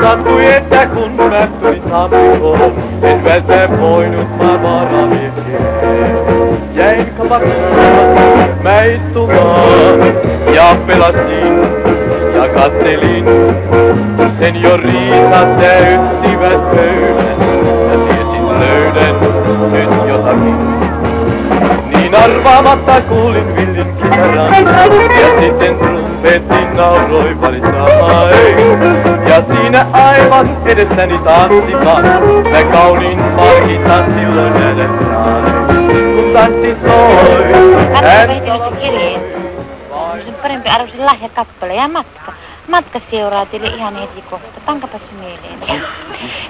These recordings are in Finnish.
Sattui, että kun mä tulin tammikoon, en välttää voinut maailmaa raviekeen. Jäin kapakkaan mä istumaan ja pelasin ja katselin. Senioriitat täyttivät pöydän ja tiesin löydän nyt jotakin. Niin arvaamatta kuulin villin kitaran ja sitten trumpetin nauroi valittamaan ei. Ja siinä aivan edessäni tanssimaan, mä kauniin palkitan silloin nähdä sain. Kun tanssi soi, Katsotaan kirjeen. Se on parempi arvoisin lahjakappale ja matka seuraa teille ihan heti kohta. Pankapas se mieleen.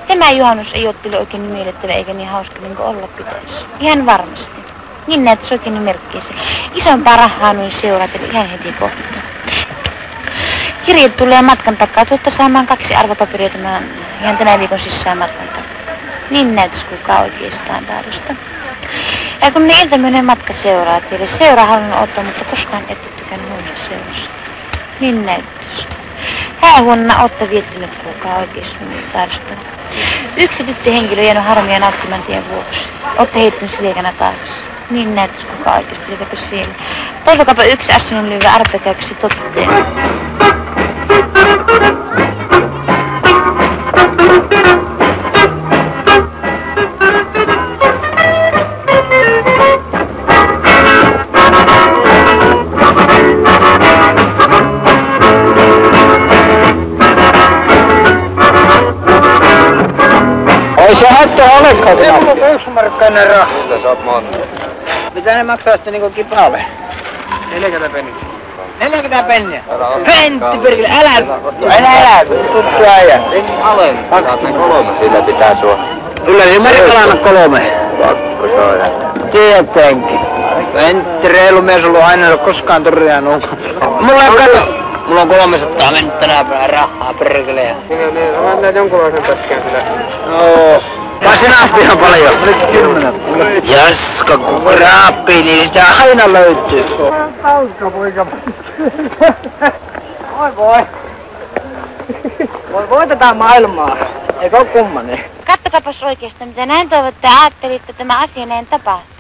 Tämä juhannus ei ole teille oikein miellyttävä eikä niin hauska niin kuin olla pitäisi. Ihan varmasti. Niin näet, se oikein merkkiä se. Isompaa rahaa noin seuraa teille ihan heti kohta. Kirjeet tulee matkan takaa. Tuotta saamaan 2 arvopaperia ihan tämän viikon sisään matkan takaa. Niin näytös kukaan oikeastaan tahdosta. Ja kun ne ilta menee matka seuraa teille. Seuraa halunnut ottaa, mutta koskaan ette tykännyt muille seurasta. Niin näytös. Häähuonona olette viettänyt kukaan oikeastaan tahdosta. Yksi tyttöhenkilö on jäänyt harmia nauttiman tien vuoksi. Olette heittynyt liekana taakse. Niin näytös kukaan oikeasti liikapas vielä. Toivokaapa yksi assinun lyvä arpekäyksi totteen. Ei se haittaa olekaan. Se on 1 markkainen raha. Mitä sä oot monta? Mitä ne maksaa sitten niinku kipaalle? 40 penniä. 40 penniä? Pentti perkele, älä! Tuttu äijä. Alen. Saat ne 3, sillä pitää sua. Kyllä niin Merkkalana 3. Pakko saada. Tietenkin. Pentti reilu mies ollut aina, ei ole koskaan turria nuuka. Mulla on 300 mennyt tänä päivänä rahaa perkele. Niin, on näitä jonkunlaisen pätkän sillä. Joo. Vai sinä ihan paljon? Nyt 10. Jaska, kun raapii, niin sitä aina löytyy. Hauska poika. Voi tätä maailmaa. Eikö oo kummanen? Kattokapas oikeastaan, mitä näin toivotte ja ajattelitte, että tämä asia näin tapahtuu.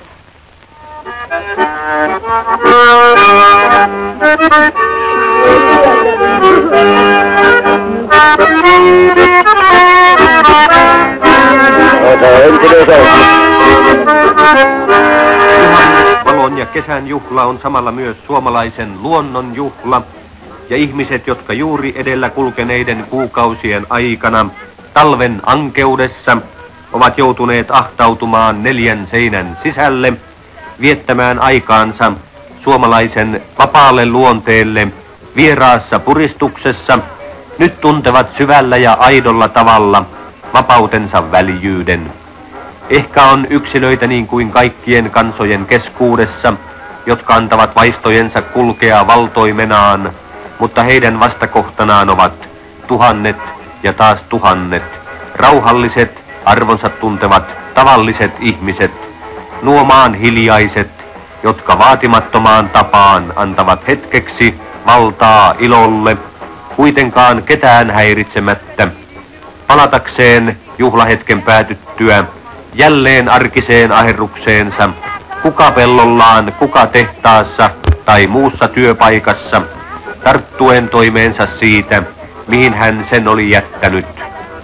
Valon ja kesän juhla on samalla myös suomalaisen luonnon juhla, ja ihmiset, jotka juuri edellä kulkeneiden kuukausien aikana talven ankeudessa ovat joutuneet ahtautumaan 4 seinän sisälle, viettämään aikaansa suomalaisen vapaalle luonteelle vieraassa puristuksessa, nyt tuntevat syvällä ja aidolla tavalla vapautensa väljyyden. Ehkä on yksilöitä niin kuin kaikkien kansojen keskuudessa, jotka antavat vaistojensa kulkea valtoimenaan, mutta heidän vastakohtanaan ovat tuhannet ja taas tuhannet, rauhalliset, arvonsa tuntevat, tavalliset ihmiset, nuo maan hiljaiset, jotka vaatimattomaan tapaan antavat hetkeksi valtaa ilolle, kuitenkaan ketään häiritsemättä, palatakseen juhlahetken päätyttyä jälleen arkiseen aherrukseensa, kuka pellollaan, kuka tehtaassa tai muussa työpaikassa, tarttuen toimeensa siitä, mihin hän sen oli jättänyt,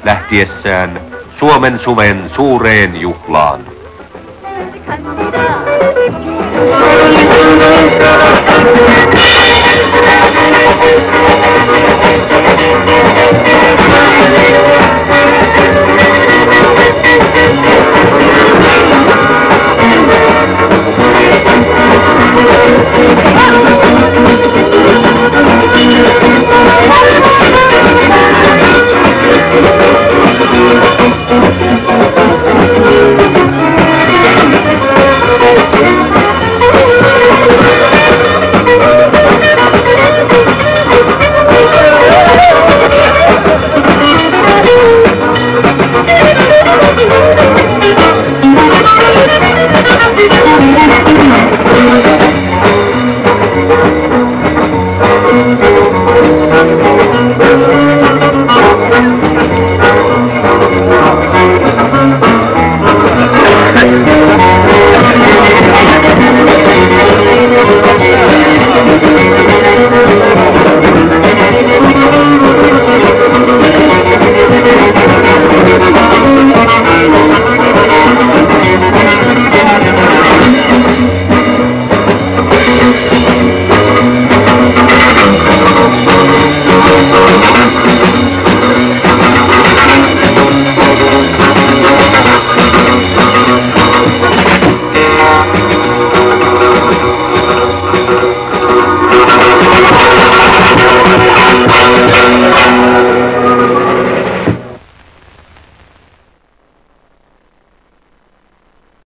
lähtiessään Suomen suven suureen juhlaan.